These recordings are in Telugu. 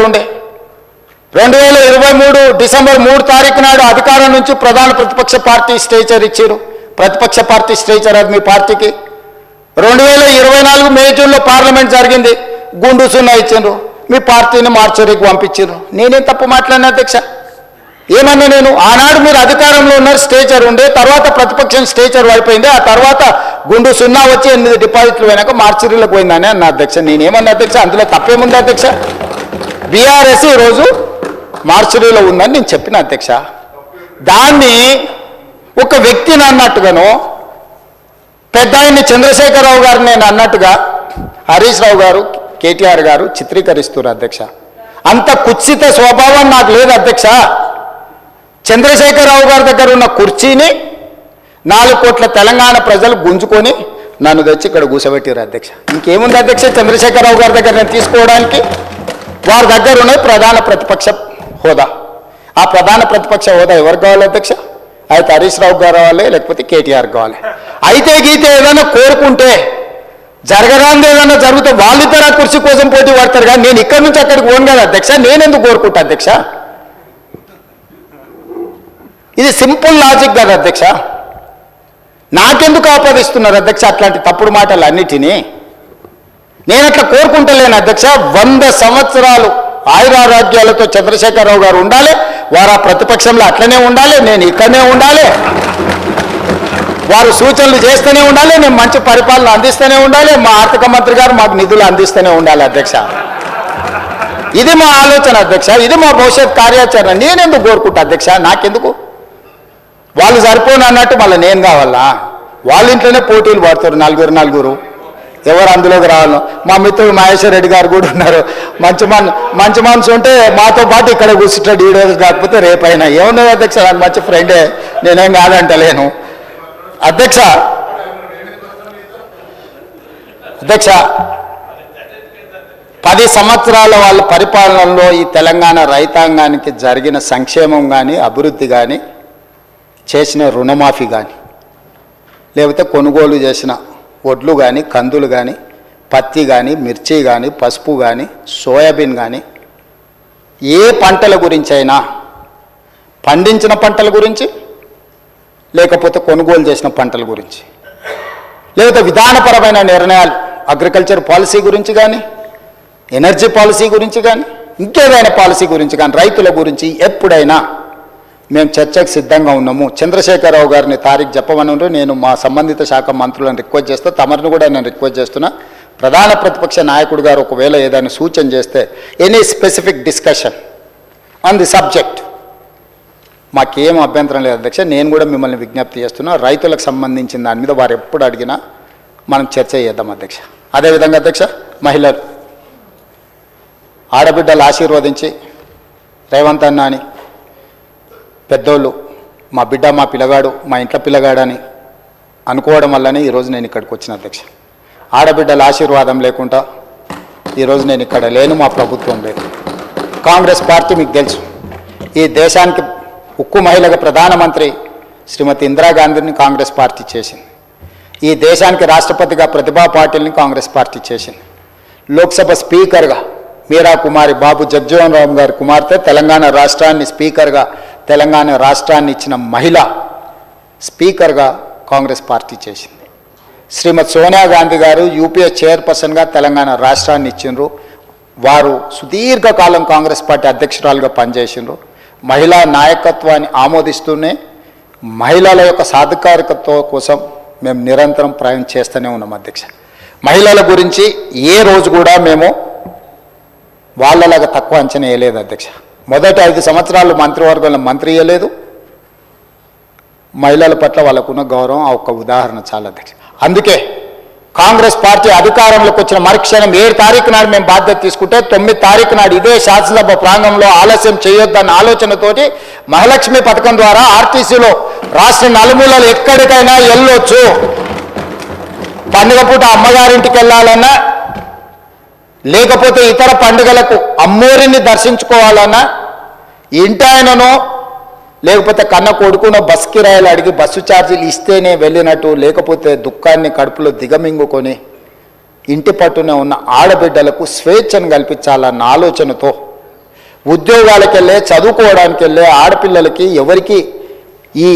ఉండే 2023 డిసెంబర్ 3 తారీఖు నాడు అధికారం నుంచి ప్రధాన ప్రతిపక్ష పార్టీ స్టేచర్ ఇచ్చారు. ప్రతిపక్ష పార్టీ స్టేచర్ అది మీ పార్టీకి. 2024 మే జూన్లో పార్లమెంట్ జరిగింది, గుండు సున్నా ఇచ్చిండ్రు, మీ పార్టీని మార్చరికి పంపించారు. నేనేం తప్పు మాట్లాడిన అధ్యక్ష? ఏమన్నా నేను ఆనాడు మీరు అధికారంలో ఉన్నారు, స్టేచర్ ఉండే, తర్వాత ప్రతిపక్షం స్టేచర్ పడిపోయింది, ఆ తర్వాత గుండు సున్నా వచ్చి 8 డిపాజిట్లు పోయినాక మార్చరీలకు పోయిందని అన్న అధ్యక్ష. నేనేమన్నా అధ్యక్ష? అందులో తప్పేముంది అధ్యక్ష? బీఆర్ఎస్ ఈరోజు మార్చరీలో ఉందని నేను చెప్పిన అధ్యక్ష. దాన్ని ఒక వ్యక్తిని అన్నట్టుగాను, పెద్ద ఆయన్ని చంద్రశేఖరరావు గారు నేను అన్నట్టుగా హరీష్ రావు గారు, కేటీఆర్ గారు చిత్రీకరిస్తున్నారు అధ్యక్ష. అంత కుత్సిత స్వభావం నాకు లేదు అధ్యక్ష. చంద్రశేఖరరావు గారి దగ్గర ఉన్న కుర్చీని 4 కోట్ల తెలంగాణ ప్రజలు గుంజుకొని నన్ను తెచ్చి ఇక్కడ కూర్చోబెట్టారు అధ్యక్ష. ఇంకేముంది అధ్యక్ష చంద్రశేఖరరావు గారి దగ్గర నేను తీసుకోవడానికి? వారి దగ్గర ఉన్న ప్రధాన ప్రతిపక్ష హోదా. ఆ ప్రధాన ప్రతిపక్ష హోదా ఎవరికి కావాలి అధ్యక్ష? అయితే హరీష్ రావు గారు కావాలి, లేకపోతే కేటీఆర్ కావాలి. అయితే గీతే ఏదైనా కోరుకుంటే జరగరాంది ఏదైనా జరిగితే వాళ్ళిద్దరు ఆ కుర్చీ కోసం పోటీ పడతారు. కానీ నేను ఇక్కడి నుంచి అక్కడికి పోను కదా అధ్యక్ష. నేనెందుకు కోరుకుంటా అధ్యక్ష? ఇది సింపుల్ లాజిక్ కదా అధ్యక్ష. నాకెందుకు ఆపాదిస్తున్నారు అధ్యక్ష అట్లాంటి తప్పుడు మాటలు అన్నిటినీ? నేను అట్లా కోరుకుంటలేను అధ్యక్ష. 100 సంవత్సరాలు ఆయురారోగ్యాలతో చంద్రశేఖరరావు గారు ఉండాలి, వారు ఆ ప్రతిపక్షంలో అట్లనే ఉండాలి, నేను ఇక్కడనే ఉండాలి, వారు సూచనలు చేస్తూనే ఉండాలి, నేను మంచి పరిపాలన అందిస్తూనే ఉండాలి, మా ఆర్థిక మంత్రి గారు మాకు నిధులు అందిస్తూనే ఉండాలి అధ్యక్ష. ఇది మా ఆలోచన అధ్యక్ష, ఇది మా భవిష్యత్ కార్యాచరణ. నేనెందుకు కోరుకుంటా అధ్యక్ష? నాకెందుకు? వాళ్ళు సరిపోను అన్నట్టు మళ్ళీ నేను కావాలా? వాళ్ళ ఇంట్లోనే పోటీలు పడతారు నలుగురు, ఎవరు అందులోకి రావాలో. మా మిత్రుడు మహేశ్వర్ రెడ్డి గారు కూడా ఉన్నారు. మంచి మనసు ఉంటే మాతో పాటు ఇక్కడ కూర్చుంటాడు, ఈ రోజు కాకపోతే రేపైనా. ఏమున్నది అధ్యక్ష, నాకు మంచి ఫ్రెండే, నేనేం కాదంటలేను అధ్యక్ష. 10 సంవత్సరాల వాళ్ళ పరిపాలనలో ఈ తెలంగాణ రైతాంగానికి జరిగిన సంక్షేమం కానీ, అభివృద్ధి కానీ, చేసిన రుణమాఫీ కానీ, లేకపోతే కొనుగోలు చేసిన వడ్లు కానీ, కందులు కానీ, పత్తి కానీ, మిర్చి కానీ, పసుపు కానీ, సోయాబీన్ కానీ, ఏ పంటల గురించి అయినా, పండించిన పంటల గురించి, లేకపోతే కొనుగోలు చేసిన పంటల గురించి, లేకపోతే విధానపరమైన నిర్ణయాలు అగ్రికల్చర్ పాలసీ గురించి కానీ, ఎనర్జీ పాలసీ గురించి కానీ, ఇంకేదైనా పాలసీ గురించి కానీ, రైతుల గురించి ఎప్పుడైనా మేము చర్చకు సిద్ధంగా ఉన్నాము. చంద్రశేఖరరావు గారిని తారీఖు చెప్పమని నేను మా సంబంధిత శాఖ మంత్రులను రిక్వెస్ట్ చేస్తా, తమరిని కూడా నేను రిక్వెస్ట్ చేస్తున్నా. ప్రధాన ప్రతిపక్ష నాయకుడు గారు ఒకవేళ ఏదైనా సూచన చేస్తే any specific discussion on the subject మాకేం అభ్యంతరం లేదు అధ్యక్ష. నేను కూడా మిమ్మల్ని విజ్ఞప్తి చేస్తున్నా, రైతులకు సంబంధించిన దాని మీద వారు ఎప్పుడు అడిగినా మనం చర్చ చేద్దాం అధ్యక్ష. అదేవిధంగా అధ్యక్ష, మహిళలు ఆడబిడ్డలు ఆశీర్వదించి రేవంత్ అన్న అని పెద్దోళ్ళు మా బిడ్డ, మా పిల్లగాడు, మా ఇంట్లో పిల్లగాడని అనుకోవడం వల్లనే ఈరోజు నేను ఇక్కడికి వచ్చిన అధ్యక్ష. ఆడబిడ్డల ఆశీర్వాదం లేకుండా ఈరోజు నేను ఇక్కడ లేను, మా ప్రభుత్వం లేదు. కాంగ్రెస్ పార్టీ మీకు తెలుసు, ఈ దేశానికి ఉక్కు మహిళగా ప్రధానమంత్రి శ్రీమతి ఇందిరాగాంధీని కాంగ్రెస్ పార్టీ చేసింది. ఈ దేశానికి రాష్ట్రపతిగా ప్రతిభా పాటిల్ని కాంగ్రెస్ పార్టీ చేసింది. లోక్సభ స్పీకర్గా మీరా కుమారి బాబు జగ్జీవన్ రామ్ గారి కుమార్తె తెలంగాణ రాష్ట్రాన్ని స్పీకర్గా, తెలంగాణ రాష్ట్రాన్ని ఇచ్చిన మహిళ స్పీకర్గా కాంగ్రెస్ పార్టీ చేసింది. శ్రీమతి సోనియా గాంధీ గారు యూపీఏ చైర్పర్సన్గా తెలంగాణ రాష్ట్రాన్ని ఇచ్చిండ్రు. వారు సుదీర్ఘకాలం కాంగ్రెస్ పార్టీ అధ్యక్షురాలుగా పనిచేసిండ్రు. మహిళా నాయకత్వాన్ని ఆమోదిస్తూనే మహిళల యొక్క సాధికారికత కోసం మేము నిరంతరం ప్రయాణం చేస్తూనే ఉన్నాం అధ్యక్ష. మహిళల గురించి ఏ రోజు కూడా మేము వాళ్ళలాగా తక్కువ అంచనా వేయలేదు అధ్యక్ష. మొదటి 5 సంవత్సరాలు మంత్రివర్గంలో మంత్రి ఇవ్వలేదు. మహిళల పట్ల వాళ్ళకున్న గౌరవం ఆ ఒక్క ఉదాహరణ చాలా అధ్యక్ష. అందుకే కాంగ్రెస్ పార్టీ అధికారంలోకి వచ్చిన మరుక్షణం 7 తారీఖు నాడు మేము బాధ్యత తీసుకుంటే 9 తారీఖు నాడు ఇదే శాసనసభ ప్రాంగణంలో ఆలస్యం చేయొద్దన్న ఆలోచనతోటి మహాలక్ష్మి పథకం ద్వారా ఆర్టీసీలో రాష్ట్ర నలుమూలలు ఎక్కడికైనా వెళ్ళొచ్చు. పండుగ పూట అమ్మగారింటికి వెళ్ళాలన్నా, లేకపోతే ఇతర పండుగలకు అమ్మోరిని దర్శించుకోవాలన్నా, ఇంటి ఆయననో లేకపోతే కన్న కొడుకునో బస్ కిరాయిలు అడిగి బస్సు ఛార్జీలు ఇస్తేనే వెళ్ళినట్టు, లేకపోతే దుఃఖాన్ని కడుపులో దిగమింగుకొని ఇంటి పట్టునే ఉన్న ఆడబిడ్డలకు స్వేచ్ఛను కల్పించాలన్న ఆలోచనతో ఉద్యోగాలకు వెళ్ళే చదువుకోవడానికి వెళ్ళే ఆడపిల్లలకి ఎవరికి ఈ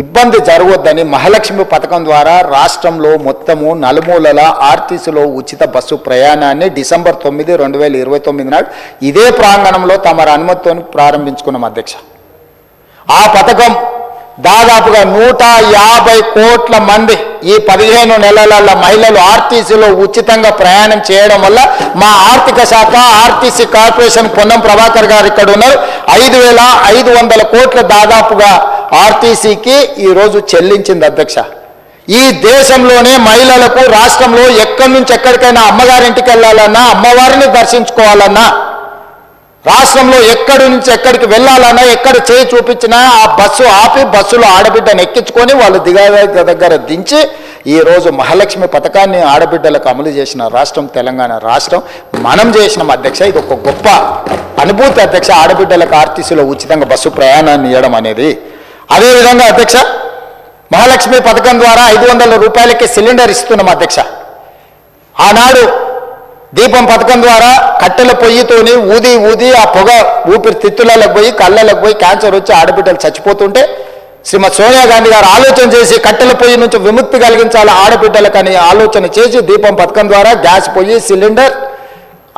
ఇబ్బంది జరగొద్దని మహాలక్ష్మి పథకం ద్వారా రాష్ట్రంలో మొత్తము నలుమూలల ఆర్టీసీలో ఉచిత బస్సు ప్రయాణాన్ని డిసెంబర్ 9, 2029 నాడు ఇదే ప్రాంగణంలో తమ అనుమతితో ప్రారంభించుకున్నాం అధ్యక్ష. ఆ పథకం దాదాపుగా 150 కోట్ల మంది ఈ 15 నెలల మహిళలు ఆర్టీసీలో ఉచితంగా ప్రయాణం చేయడం వల్ల మా ఆర్థిక శాఖ ఆర్టీసీ కార్పొరేషన్ పొన్నం ప్రభాకర్ గారు ఇక్కడ ఉన్నారు. 5,500 కోట్ల దాదాపుగా ఆర్టీసీకి ఈరోజు చెల్లించింది అధ్యక్ష. ఈ దేశంలోనే మహిళలకు రాష్ట్రంలో ఎక్కడి నుంచి ఎక్కడికైనా అమ్మగారింటికి వెళ్ళాలన్నా, అమ్మవారిని దర్శించుకోవాలన్నా, రాష్ట్రంలో ఎక్కడి నుంచి ఎక్కడికి వెళ్ళాలన్నా, ఎక్కడ చేయి చూపించినా ఆ బస్సు ఆపి బస్సులో ఆడబిడ్డను ఎక్కించుకొని వాళ్ళు దగ్గర దించి ఈరోజు మహాలక్ష్మి పథకాన్ని ఆడబిడ్డలకు అమలు చేసిన రాష్ట్రం తెలంగాణ రాష్ట్రం. మనం చేసినాం అధ్యక్ష. ఇది ఒక గొప్ప అనుభూతి అధ్యక్ష, ఆడబిడ్డలకు ఆర్టీసీలో ఉచితంగా బస్సు ప్రయాణాన్ని ఇవ్వడం అనేది. అదేవిధంగా అధ్యక్ష, మహాలక్ష్మి పథకం ద్వారా 500 రూపాయలకి సిలిండర్ ఇస్తున్నాం అధ్యక్ష. ఆనాడు దీపం పథకం ద్వారా కట్టెల పొయ్యితోని ఊది ఆ పొగ ఊపిరితిత్తులకు పోయి కళ్ళలకు పోయి క్యాన్సర్ వచ్చి ఆడబిడ్డలు చచ్చిపోతుంటే శ్రీమతి సోనియా గాంధీ గారు ఆలోచన చేసి కట్టెల పొయ్యి నుంచి విముక్తి కలిగించాలి ఆడబిడ్డలకని ఆలోచన చేసి దీపం పథకం ద్వారా గ్యాస్ పొయ్యి సిలిండర్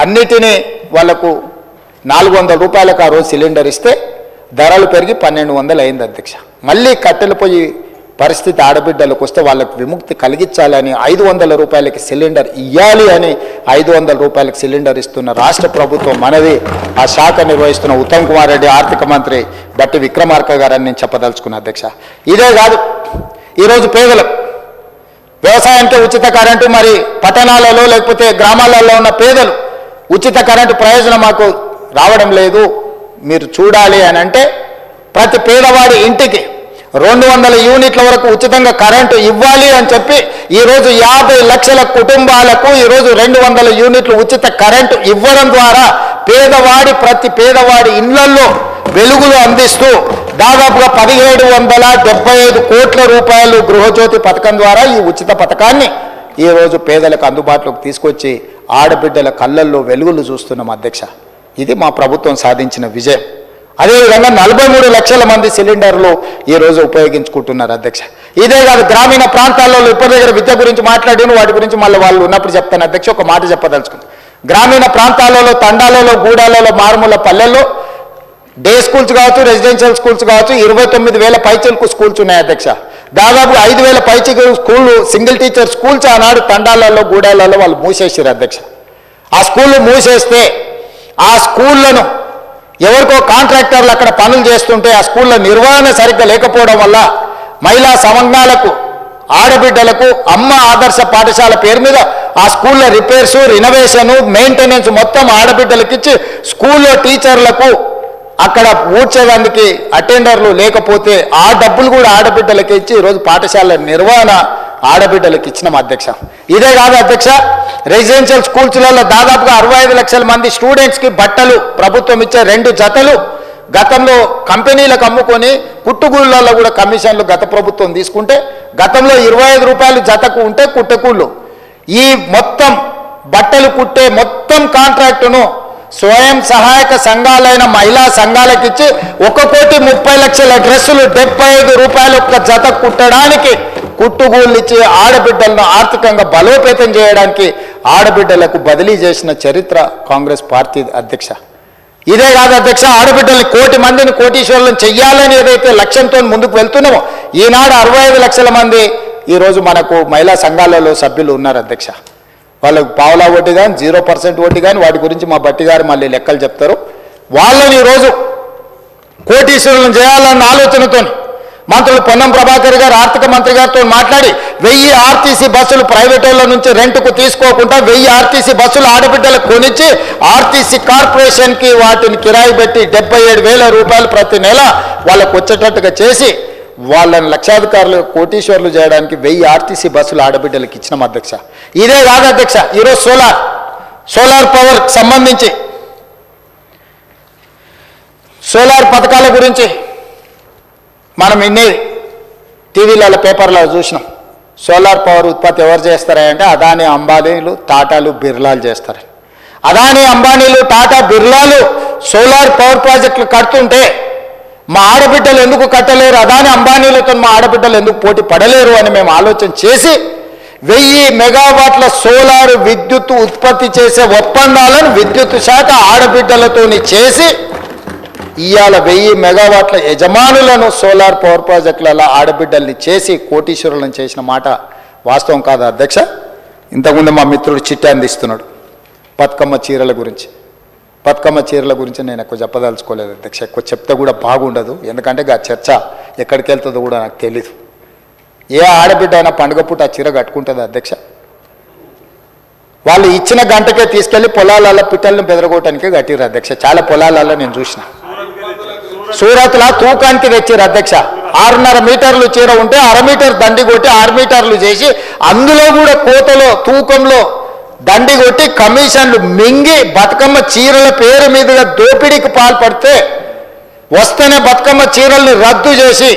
అన్నిటినీ వాళ్లకు 400 రూపాయలకు ఆ రోజు సిలిండర్ ఇస్తే ధరలు పెరిగి 1200 అయింది అధ్యక్ష. మళ్ళీ కట్టెల పొయ్యి పరిస్థితి ఆడబిడ్డలకు వస్తే వాళ్ళకు విముక్తి కలిగించాలని 500 రూపాయలకి సిలిండర్ ఇవ్వాలి అని 500 రూపాయలకి సిలిండర్ ఇస్తున్న రాష్ట్ర ప్రభుత్వం మనది. ఆ శాఖ నిర్వహిస్తున్న ఉత్తమ్ కుమార్ రెడ్డి, ఆర్థిక మంత్రి బట్టి విక్రమార్క గారని నేను చెప్పదలుచుకున్నా అధ్యక్ష. ఇదే కాదు, ఈరోజు పేదలకు వ్యవసాయానికి ఉచిత కరెంటు, మరి పట్టణాలలో లేకపోతే గ్రామాలలో ఉన్న పేదలు ఉచిత కరెంటు ప్రయోజనం మాకు రావడం లేదు, మీరు చూడాలి అని అంటే ప్రతి పేదవాడి ఇంటికి 200 యూనిట్ల వరకు ఉచితంగా కరెంటు ఇవ్వాలి అని చెప్పి ఈరోజు 50 లక్షల కుటుంబాలకు ఈరోజు 200 యూనిట్లు ఉచిత కరెంటు ఇవ్వడం ద్వారా ప్రతి పేదవాడి ఇళ్లల్లో వెలుగులు అందిస్తూ దాదాపుగా 1775 కోట్ల రూపాయలు గృహజ్యోతి పథకం ద్వారా ఈ ఉచిత పథకాన్ని ఈరోజు పేదలకు అందుబాటులోకి తీసుకొచ్చి ఆడబిడ్డల కళ్ళల్లో వెలుగులు చూస్తున్నాం అధ్యక్ష. ఇది మా ప్రభుత్వం సాధించిన విజయం. అదేవిధంగా 43 లక్షల మంది సిలిండర్లు ఈరోజు ఉపయోగించుకుంటున్నారు అధ్యక్ష. ఇదే కాదు, గ్రామీణ ప్రాంతాల్లో ఇప్పటి దగ్గర విద్య గురించి మాట్లాడిన వాటి గురించి మళ్ళీ వాళ్ళు ఉన్నప్పుడు చెప్తాను అధ్యక్ష. ఒక మాట చెప్పదలుచుకుంది. గ్రామీణ ప్రాంతాలలో, తండాలలో, గూడాలలో, మారుమూల పల్లెల్లో డే స్కూల్స్ కావచ్చు, రెసిడెన్షియల్ స్కూల్స్ కావచ్చు, 29,000 పైచలకు స్కూల్స్ ఉన్నాయి అధ్యక్ష. దాదాపు 5,000 పైచలు స్కూళ్ళు, సింగిల్ టీచర్ స్కూల్స్ ఆనాడు తండాలలో, గూడాలలో వాళ్ళు మూసేసారు అధ్యక్ష. ఆ స్కూళ్ళు మూసేస్తే ఆ స్కూళ్లను ఎవరికో కాంట్రాక్టర్లు అక్కడ పనులు చేస్తుంటే ఆ స్కూళ్ళ నిర్వహణ సరిగ్గా లేకపోవడం వల్ల మహిళా సంఘాలకు, ఆడబిడ్డలకు అమ్మ ఆదర్శ పాఠశాల పేరు మీద ఆ స్కూళ్ళ రిపేర్సు, రినోవేషను, మెయింటెనెన్స్ మొత్తం ఆడబిడ్డలకు ఇచ్చి స్కూల్లో టీచర్లకు అక్కడ ఊడ్చేదానికి అటెండర్లు లేకపోతే ఆ డబ్బులు కూడా ఆడబిడ్డలకి ఇచ్చి ఈరోజు పాఠశాల నిర్వహణ ఆడబిడ్డలకు ఇచ్చినాం అధ్యక్ష. ఇదే కాదు అధ్యక్ష, రెసిడెన్షియల్ స్కూల్స్లలో దాదాపుగా 65 లక్షల మంది స్టూడెంట్స్కి బట్టలు ప్రభుత్వం ఇచ్చే 2 జతలు గతంలో కంపెనీలకు అమ్ముకొని కుట్టుగూళ్ళలో కూడా కమిషన్లు గత ప్రభుత్వం తీసుకుంటే గతంలో 25 రూపాయలు జతకు ఉంటే కుట్టకూళ్ళు ఈ మొత్తం బట్టలు కుట్టే మొత్తం కాంట్రాక్టును స్వయం సహాయక సంఘాలైన మహిళా సంఘాలకు ఇచ్చి 1,30,00,000 డ్రెస్సులు 75 రూపాయలు ఒక్క జత కుట్టడానికి కుట్టుగూళ్ళు ఇచ్చి ఆడబిడ్డలను ఆర్థికంగా బలోపేతం చేయడానికి ఆడబిడ్డలకు బదిలీ చేసిన చరిత్ర కాంగ్రెస్ పార్టీ అధ్యక్ష. ఇదే కాదు అధ్యక్ష, ఆడబిడ్డల్ని 1,00,00,000 మందిని కోటీశ్వరులను చెయ్యాలని ఏదైతే లక్ష్యంతో ముందుకు వెళ్తున్నామో ఈనాడు 65 లక్షల మంది ఈరోజు మనకు మహిళా సంఘాలలో సభ్యులు ఉన్నారు అధ్యక్ష. వాళ్ళకు పావులా వడ్డీ కానీ 0% వడ్డీ కానీ వాటి గురించి మా బట్టి గారు మళ్ళీ లెక్కలు చెప్తారు. వాళ్ళని ఈరోజు కోటీశ్వరులను చేయాలన్న ఆలోచనతో మంత్రులు పొన్నం ప్రభాకర్ గారు ఆర్థిక మంత్రి గారితో మాట్లాడి 1000 ఆర్టీసీ బస్సులు ప్రైవేట్ వాళ్ళ నుంచి రెంట్కు తీసుకోకుండా 1000 ఆర్టీసీ బస్సులు ఆడబిడ్డలకు కొనిచ్చి ఆర్టీసీ కార్పొరేషన్కి వాటిని కిరాయి పెట్టి 77,000 రూపాయలు ప్రతి నెల వాళ్ళకు వచ్చేటట్టుగా చేసి వాళ్ళని లక్షాధికారులు కోటీశ్వర్లు చేయడానికి 1000 ఆర్టీసీ బస్సులు ఆడబిడ్డలకు ఇచ్చినాం అధ్యక్ష. ఇదే కాదు అధ్యక్ష, ఈరోజు సోలార్ పవర్ సంబంధించి సోలార్ పథకాల గురించి మనం ఇన్ని టీవీలలో పేపర్లో చూసినాం. సోలార్ పవర్ ఉత్పత్తి ఎవరు చేస్తారంటే అదానీ, అంబానీలు, టాటాలు, బిర్లాలు చేస్తారు. అదానీ, అంబానీలు, టాటా, బిర్లాలు సోలార్ పవర్ ప్రాజెక్టులు కడుతుంటే మా ఆడబిడ్డలు ఎందుకు కట్టలేరు, అదాని అంబానీలతో మా ఆడబిడ్డలు ఎందుకు పోటీ పడలేరు అని మేము ఆలోచన చేసి 1000 మెగావాట్ల సోలార్ విద్యుత్ ఉత్పత్తి చేసే ఒప్పందాలను విద్యుత్ శాఖ ఆడబిడ్డలతోని చేసి ఇవాళ 1000 మెగావాట్ల యజమానులను సోలార్ పవర్ ప్రాజెక్టులలో ఆడబిడ్డల్ని చేసి కోటీశ్వరులను చేసిన మాట వాస్తవం కాదా అధ్యక్ష? ఇంతకుముందు మా మిత్రుడు చిట్టి అందిస్తున్నాడు బతుకమ్మ చీరల గురించి. బతుకమ్మ చీరల గురించి నేను ఎక్కువ చెప్పదలుచుకోలేదు అధ్యక్ష, ఎక్కువ చెప్తే కూడా బాగుండదు, ఎందుకంటే ఆ చర్చ ఎక్కడికి వెళ్తుందో కూడా నాకు తెలీదు. ఏ ఆడబిడ్డ అయినా పండుగ పూట ఆ చీర కట్టుకుంటుంది అధ్యక్ష? వాళ్ళు ఇచ్చిన గంటకే తీసుకెళ్లి పొలాలలో పిట్టలను బెదరగొట్టడానికే కట్టిరు అధ్యక్ష. చాలా పొలాలలో నేను చూసిన. సూరత్లో తూకానికి తెచ్చిరు అధ్యక్ష. 6.5 మీటర్లు చీర ఉంటే 1/2 మీటర్ దండి కొట్టి 6 మీటర్లు చేసి అందులో కూడా కోతలో తూకంలో దండి కొట్టి కమిషన్లు మింగి బతుకమ్మ చీరల పేరు మీదుగా దోపిడీకి పాల్పడితే వస్తేనే బతుకమ్మ చీరల్ని రద్దు చేసి